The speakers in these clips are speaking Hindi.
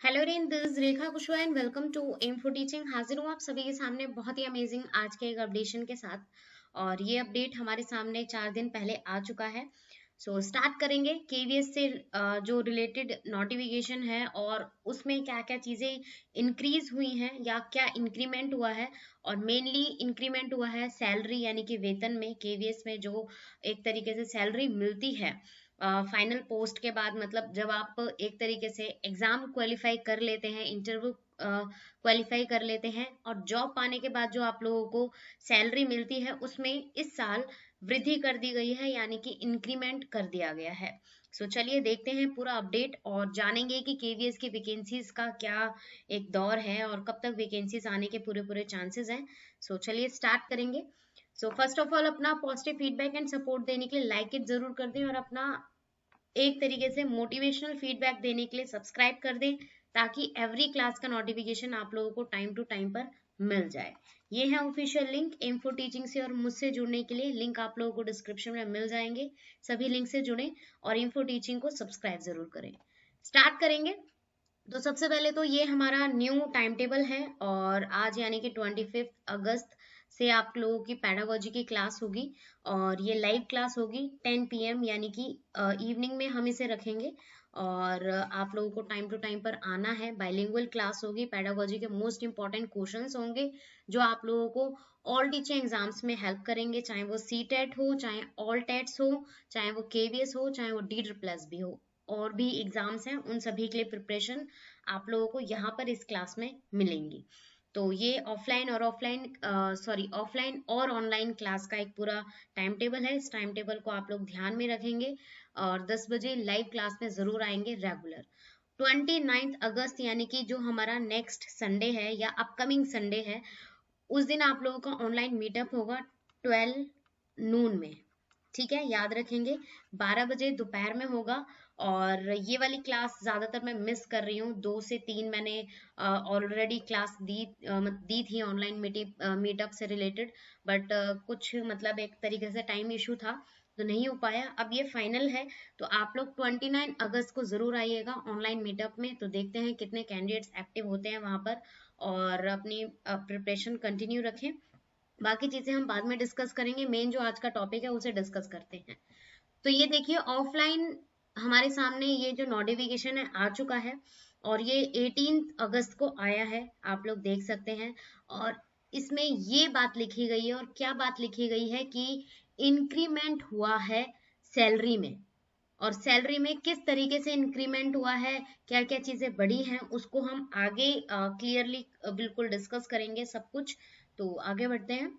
हेलो रेन, this is Rekha Kushwaha and welcome to M for teaching. हाजिर हूँ आप सभी के सामने बहुत ही अमेजिंग आज के एक अपडेशन के साथ। और ये अपडेट हमारे सामने 4 दिन पहले आ चुका है। स्टार्ट करेंगे केवीएस से जो रिलेटेड नोटिफिकेशन है और उसमें क्या क्या चीज़ें इंक्रीज हुई हैं या क्या इंक्रीमेंट हुआ है। और मेनली इंक्रीमेंट हुआ है सैलरी यानी कि वेतन में। केवीएस में जो एक तरीके से सैलरी मिलती है फाइनल पोस्ट के बाद, मतलब जब आप एक तरीके से एग्जाम क्वालिफाई कर लेते हैं, इंटरव्यू क्वालिफाई कर लेते हैं और जॉब पाने के बाद जो आप लोगों को सैलरी मिलती है उसमें इस साल वृद्धि कर दी गई है, यानी कि इंक्रीमेंट कर दिया गया है। चलिए देखते हैं पूरा अपडेट और जानेंगे कि केवीएस की वैकेंसीज का क्या एक दौर है और कब तक वैकेंसीज आने के पूरे पूरे चांसेस हैं। चलिए स्टार्ट करेंगे। फर्स्ट ऑफ ऑल, अपना पॉजिटिव फीडबैक एंड सपोर्ट देने के लिए लाइक इट जरूर कर दें और अपना एक तरीके से मोटिवेशनल फीडबैक देने के लिए सब्सक्राइब कर दें, ताकि एवरी क्लास का नोटिफिकेशन आप लोगों को टाइम टू टाइम पर मिल जाए। ये है official link M for teaching से, और मुझसे जुड़ने के लिए लिंक आप लोगों को डिस्क्रिप्शन में मिल जाएंगे। सभी लिंक से जुड़ें और एम फॉर टीचिंग को सब्सक्राइब जरूर करें। स्टार्ट करेंगे। तो सबसे पहले तो ये हमारा न्यू टाइम टेबल है और आज यानी कि 25 अगस्त से आप लोगों की पैडागोजी की क्लास होगी और ये लाइव क्लास होगी 10 PM, यानी कि इवनिंग में हम इसे रखेंगे। और आप लोगों को टाइम टू टाइम पर आना है। बाइलिंगुअल क्लास होगी। पैडागोजी के मोस्ट इंपॉर्टेंट क्वेश्चंस होंगे जो आप लोगों को ऑल टीचिंग एग्जाम्स में हेल्प करेंगे, चाहे वो सी टेट हो, चाहे ऑल टेट्स हो, चाहे वो केवीएस हो, चाहे वो DEED+ भी हो। और भी एग्जाम्स हैं, उन सभी के लिए प्रिपरेशन आप लोगों को यहाँ पर इस क्लास में मिलेंगी। तो ये ऑफलाइन और ऑनलाइन क्लास का एक पूरा टाइम टेबल है। इस टाइम टेबल को आप लोग ध्यान में रखेंगे और 10 बजे लाइव क्लास में जरूर आएंगे रेगुलर। 29 अगस्त यानी कि जो हमारा नेक्स्ट संडे है या अपकमिंग संडे है, उस दिन आप लोगों का ऑनलाइन मीटअप होगा 12 नून में। ठीक है, याद रखेंगे 12 बजे दोपहर में होगा। और ये वाली क्लास ज्यादातर मैं मिस कर रही हूँ। 2 से 3 मैंने ऑलरेडी क्लास दी थी ऑनलाइन मीटअप से रिलेटेड, बट कुछ मतलब एक तरीके से टाइम इशू था तो नहीं हो पाया। अब ये फाइनल है, तो आप लोग 29 अगस्त को जरूर आइएगा ऑनलाइन मीटअप में। तो देखते हैं कितने कैंडिडेट्स एक्टिव होते हैं वहां पर और अपनी प्रिपरेशन कंटिन्यू रखें। बाकी चीजें हम बाद में डिस्कस करेंगे। मेन जो आज का टॉपिक है उसे डिस्कस करते हैं। तो ये देखिए, ऑफलाइन हमारे सामने ये जो नोटिफिकेशन है आ चुका है और ये 18 अगस्त को आया है, आप लोग देख सकते हैं। और इसमें ये बात लिखी गई है, और क्या बात लिखी गई है कि इंक्रीमेंट हुआ है सैलरी में। और सैलरी में किस तरीके से इंक्रीमेंट हुआ है, क्या क्या चीजें बढ़ी हैं, उसको हम आगे क्लियरली बिल्कुल डिस्कस करेंगे सब कुछ। तो आगे बढ़ते हैं।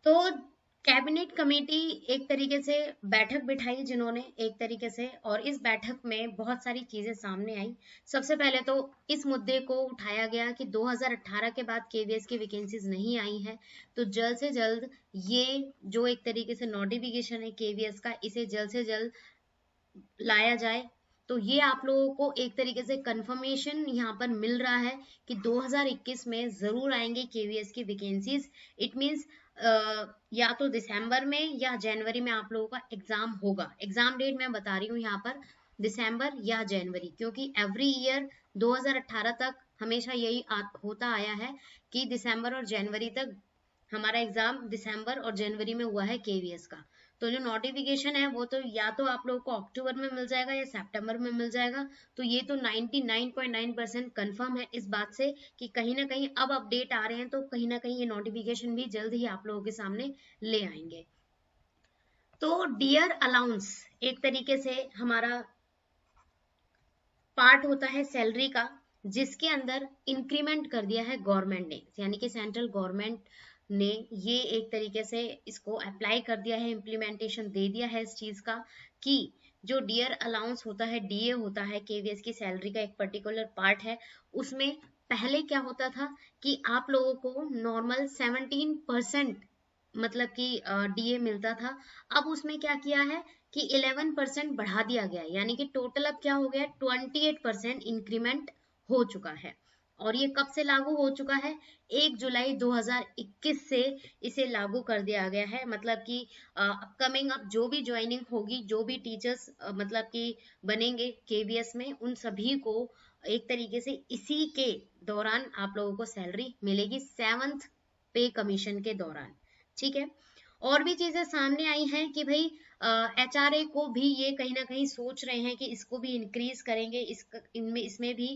तो कैबिनेट कमेटी एक तरीके से बैठक बिठाई जिन्होंने एक तरीके से, और इस बैठक में बहुत सारी चीजें सामने आई। सबसे पहले तो इस मुद्दे को उठाया गया कि 2018 के बाद केवीएस की वैकेंसीज नहीं आई है, तो जल्द से जल्द ये जो एक तरीके से नोटिफिकेशन है केवीएस का, इसे जल्द से जल्द लाया जाए। तो ये आप लोगों को एक तरीके से कंफर्मेशन यहाँ पर मिल रहा है कि 2021 में जरूर आएंगे केवीएस की वैकेंसीज। इट मींस या तो दिसंबर में या जनवरी में आप लोगों का एग्जाम होगा। एग्जाम डेट मैं बता रही हूँ यहाँ पर दिसंबर या जनवरी, क्योंकि एवरी ईयर 2018 तक हमेशा यही होता आया है कि दिसंबर और जनवरी तक हमारा एग्जाम दिसंबर और जनवरी में हुआ है केवीएस का। तो जो नोटिफिकेशन है वो तो या तो आप लोगों को अक्टूबर में मिल जाएगा या सितंबर में मिल जाएगा। तो ये तो 99.9% कंफर्म है इस बात से कि कहीं ना कहीं अब अपडेट आ रहे हैं, तो कहीं ना कहीं ये नोटिफिकेशन भी जल्द ही आप लोगों के सामने ले आएंगे। तो डियर अलाउंस एक तरीके से हमारा पार्ट होता है सैलरी का, जिसके अंदर इंक्रीमेंट कर दिया है गवर्नमेंट ने, यानी कि सेंट्रल गवर्नमेंट ने ये एक तरीके से इसको अप्लाई कर दिया है, इम्प्लीमेंटेशन दे दिया है इस चीज का कि जो डियर अलाउंस होता है, डीए होता है, केवीएस की सैलरी का एक पर्टिकुलर पार्ट है। उसमें पहले क्या होता था कि आप लोगों को नॉर्मल 17% मतलब कि डीए मिलता था। अब उसमें क्या किया है कि 11% बढ़ा दिया गया है, यानी कि टोटल अब क्या हो गया, 28% इंक्रीमेंट हो चुका है। और ये कब से लागू हो चुका है? 1 जुलाई 2021 से इसे लागू कर दिया गया है। मतलब कि अपकमिंग अब जो भी ज्वाइनिंग होगी, जो भी टीचर्स मतलब कि बनेंगे केवीएस में, उन सभी को एक तरीके से इसी के दौरान आप लोगों को सैलरी मिलेगी, 7th पे कमीशन के दौरान। ठीक है। और भी चीजें सामने आई हैं कि भाई एचआरए को भी ये कहीं ना कहीं सोच रहे हैं कि इसको भी इंक्रीज करेंगे, इसमें भी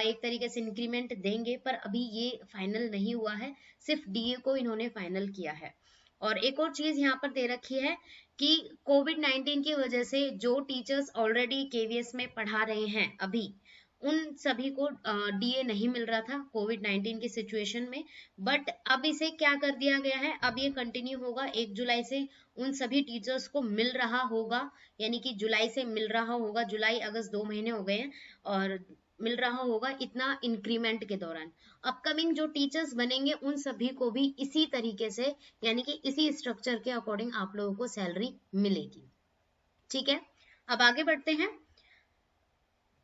एक तरीके से इंक्रीमेंट देंगे, पर अभी ये फाइनल नहीं हुआ है, सिर्फ डीए को इन्होंने फाइनल किया है। और एक और चीज यहाँ पर दे रखी है कि कोविड-19 की वजह से जो टीचर्स ऑलरेडी केवीएस में पढ़ा रहे हैं अभी, उन सभी को डीए नहीं मिल रहा था कोविड-19 की सिचुएशन में, बट अब इसे क्या कर दिया गया है, अब ये कंटिन्यू होगा 1 जुलाई से उन सभी टीचर्स को मिल रहा होगा, यानी कि जुलाई से मिल रहा होगा, जुलाई अगस्त 2 महीने हो गए हैं, और मिल रहा होगा इतना इंक्रीमेंट के दौरान। अपकमिंग जो टीचर्स बनेंगे उन सभी को भी इसी तरीके से, यानी कि इसी स्ट्रक्चर के अकॉर्डिंग आप लोगों को सैलरी मिलेगी। ठीक है, अब आगे बढ़ते हैं।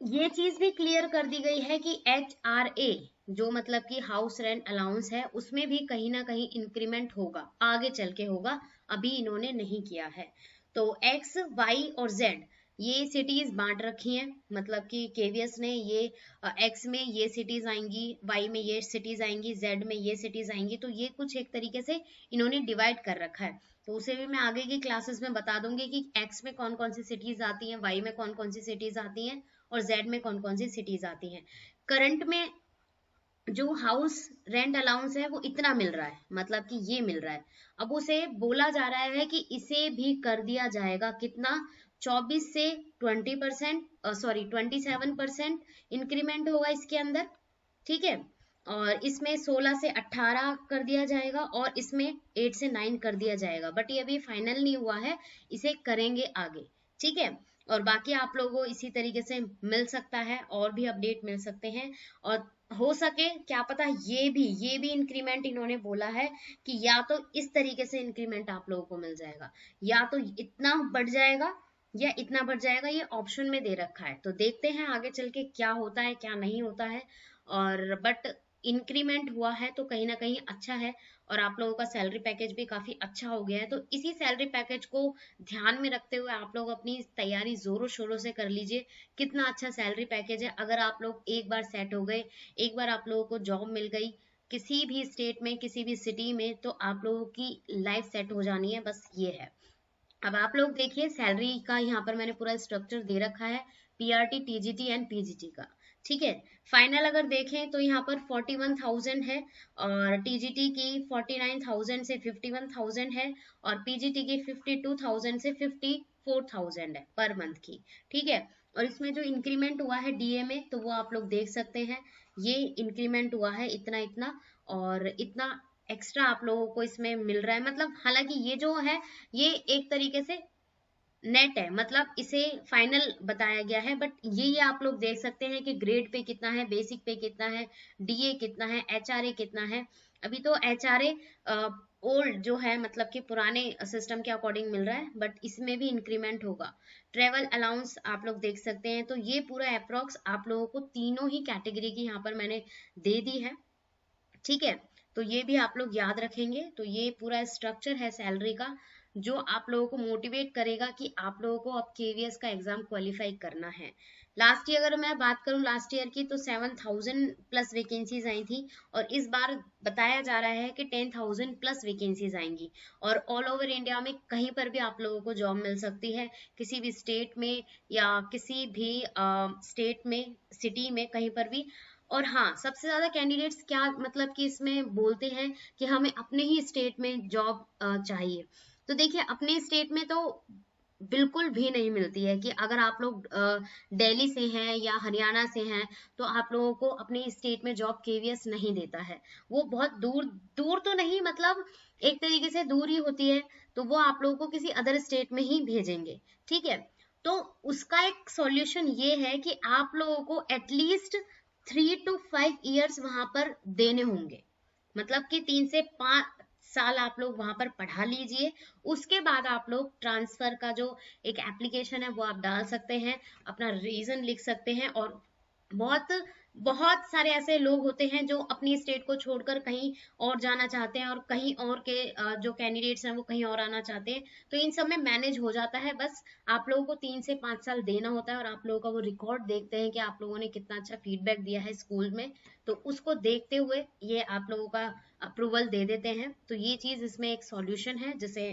ये चीज भी क्लियर कर दी गई है कि HRA जो मतलब कि हाउस रेंट अलाउंस है, उसमें भी कहीं ना कहीं इंक्रीमेंट होगा, आगे चल के होगा, अभी इन्होंने नहीं किया है। तो X, Y और Z ये सिटीज बांट रखी हैं, मतलब कि केवीएस ने ये X में ये सिटीज आएंगी, Y में ये सिटीज आएंगी, Z में ये सिटीज आएंगी, तो ये कुछ एक तरीके से इन्होंने डिवाइड कर रखा है। तो उसे भी मैं आगे की क्लासेस में बता दूंगी कि X में कौन कौन सी सिटीज आती हैं, Y में कौन कौन सी सिटीज आती हैं और Z में कौन कौन सी सिटीज आती हैं। करंट में जो हाउस रेंट अलाउंस है वो इतना मिल रहा है, मतलब कि ये मिल रहा है। अब उसे बोला जा रहा है कि इसे भी कर दिया जाएगा कितना, 24 से 20%, सॉरी 27% इंक्रीमेंट होगा इसके अंदर। ठीक है, और इसमें 16 से 18 कर दिया जाएगा और इसमें 8 से 9 कर दिया जाएगा, बट ये अभी फाइनल नहीं हुआ है, इसे करेंगे आगे। ठीक है, और बाकी आप लोगों को इसी तरीके से मिल सकता है, और भी अपडेट मिल सकते हैं, और हो सके क्या पता ये भी इंक्रीमेंट इन्होंने बोला है कि या तो इस तरीके से इंक्रीमेंट आप लोगों को मिल जाएगा, या तो इतना बढ़ जाएगा या इतना बढ़ जाएगा, ये ऑप्शन में दे रखा है। तो देखते हैं आगे चल के क्या होता है क्या नहीं होता है, और बट इंक्रीमेंट हुआ है तो कहीं ना कहीं अच्छा है, और आप लोगों का सैलरी पैकेज भी काफी अच्छा हो गया है। तो इसी सैलरी पैकेज को ध्यान में रखते हुए आप लोग अपनी तैयारी जोरों शोरों से कर लीजिए। कितना अच्छा सैलरी पैकेज है, अगर आप लोग एक बार सेट हो गए, एक बार आप लोगों को जॉब मिल गई किसी भी स्टेट में, किसी भी सिटी में, तो आप लोगों की लाइफ सेट हो जानी है, बस ये है। अब आप लोग देखिए सैलरी का यहाँ पर मैंने पूरा स्ट्रक्चर दे रखा है, पीआरटी, टीजीटी एंड पीजीटी का। ठीक है, फाइनल अगर देखें तो यहाँ पर 41,000 है, और टीजीटी की 49,000 से 51,000 है, और पीजीटी की 52,000 से 54,000 है पर मंथ की। ठीक है, और इसमें जो इंक्रीमेंट हुआ है डीए में, तो वो आप लोग देख सकते हैं, ये इंक्रीमेंट हुआ है इतना इतना, और इतना एक्स्ट्रा आप लोगों को इसमें मिल रहा है। मतलब हालांकि ये जो है ये एक तरीके से नेट है, मतलब इसे फाइनल बताया गया है, बट ये आप लोग देख सकते हैं कि ग्रेड पे कितना है, बेसिक पे कितना है, डीए कितना है, एचआरए कितना है। अभी तो एचआरए ओल्ड जो है, मतलब कि पुराने सिस्टम के अकॉर्डिंग मिल रहा है, बट इसमें भी इंक्रीमेंट होगा। ट्रेवल अलाउंस आप लोग देख सकते हैं, तो ये पूरा अप्रोक्स आप लोगों को तीनों ही कैटेगरी की यहाँ पर मैंने दे दी है। ठीक है, तो ये भी आप लोग याद रखेंगे। तो ये पूरा स्ट्रक्चर है सैलरी का, जो आप लोगों को मोटिवेट करेगा कि आप लोगों को अब केवीएस का एग्जाम क्वालिफाई करना है। लास्ट ईयर अगर मैं बात करूं, लास्ट ईयर की, तो 7,000 प्लस वैकेंसीज आई थी, और इस बार बताया जा रहा है कि 10,000 प्लस वैकेंसीज आएंगी, और ऑल ओवर इंडिया में कहीं पर भी आप लोगों को जॉब मिल सकती है, किसी भी स्टेट में या किसी भी स्टेट में, सिटी में, कहीं पर भी। और हाँ, सबसे ज्यादा कैंडिडेट्स क्या मतलब कि इसमें बोलते हैं कि हमें अपने ही स्टेट में जॉब चाहिए। तो देखिए अपने स्टेट में तो बिल्कुल भी नहीं मिलती है, कि अगर आप लोग दिल्ली से हैं या हरियाणा से हैं, तो आप लोगों को अपने स्टेट में जॉब केवीएस नहीं देता है। वो बहुत दूर दूर तो नहीं, मतलब एक तरीके से दूर ही होती है, तो वो आप लोगों को किसी अदर स्टेट में ही भेजेंगे। ठीक है, तो उसका एक सॉल्यूशन ये है कि आप लोगों को एटलीस्ट 3 to 5 years वहां पर देने होंगे, मतलब कि 3 से 5 साल आप लोग वहां पर पढ़ा लीजिए। उसके बाद आप लोग ट्रांसफर का जो एक एप्लीकेशन है वो आप डाल सकते हैं, अपना रीजन लिख सकते हैं, और बहुत बहुत सारे ऐसे लोग होते हैं जो अपनी स्टेट को छोड़कर कहीं और जाना चाहते हैं, और कहीं और के जो कैंडिडेट्स हैं वो कहीं और आना चाहते हैं। तो इन सब में मैनेज हो जाता है, बस आप लोगों को 3 से 5 साल देना होता है, और आप लोगों का वो रिकॉर्ड देखते हैं कि आप लोगों ने कितना अच्छा फीडबैक दिया है स्कूल में। तो उसको देखते हुए ये आप लोगों का अप्रूवल दे देते हैं। तो ये चीज इसमें एक सॉल्यूशन है, जिसे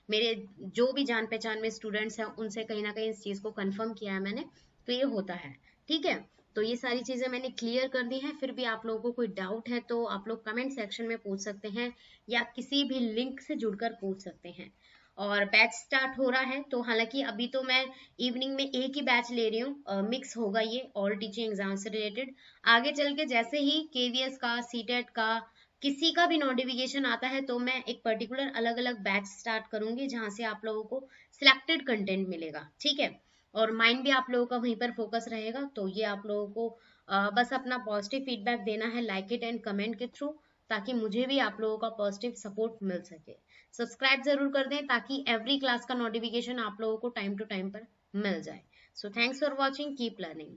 मेरे जो भी जान पहचान में स्टूडेंट्स हैं उनसे कहीं ना कहीं इस चीज को कंफर्म किया है मैंने। तो ये होता है। ठीक है, तो ये सारी चीजें मैंने क्लियर कर दी हैं। फिर भी आप लोगों को कोई डाउट है तो आप लोग कमेंट सेक्शन में पूछ सकते हैं, या किसी भी लिंक से जुड़कर पूछ सकते हैं। और बैच स्टार्ट हो रहा है, तो हालांकि अभी तो मैं इवनिंग में एक ही बैच ले रही हूँ, मिक्स होगा ये ऑल टीचिंग एग्जाम से रिलेटेड। आगे चल के जैसे ही केवीएस का, सीटेट का, किसी का भी नोटिफिकेशन आता है, तो मैं एक पर्टिकुलर अलग अलग बैच स्टार्ट करूंगी, जहां से आप लोगों को सिलेक्टेड कंटेंट मिलेगा। ठीक है, और माइंड भी आप लोगों का वहीं पर फोकस रहेगा। तो ये आप लोगों को बस अपना पॉजिटिव फीडबैक देना है, लाइक इट एंड कमेंट के थ्रू, ताकि मुझे भी आप लोगों का पॉजिटिव सपोर्ट मिल सके। सब्सक्राइब जरूर कर दें, ताकि एवरी क्लास का नोटिफिकेशन आप लोगों को टाइम टू टाइम पर मिल जाए। So thanks for watching, keep learning.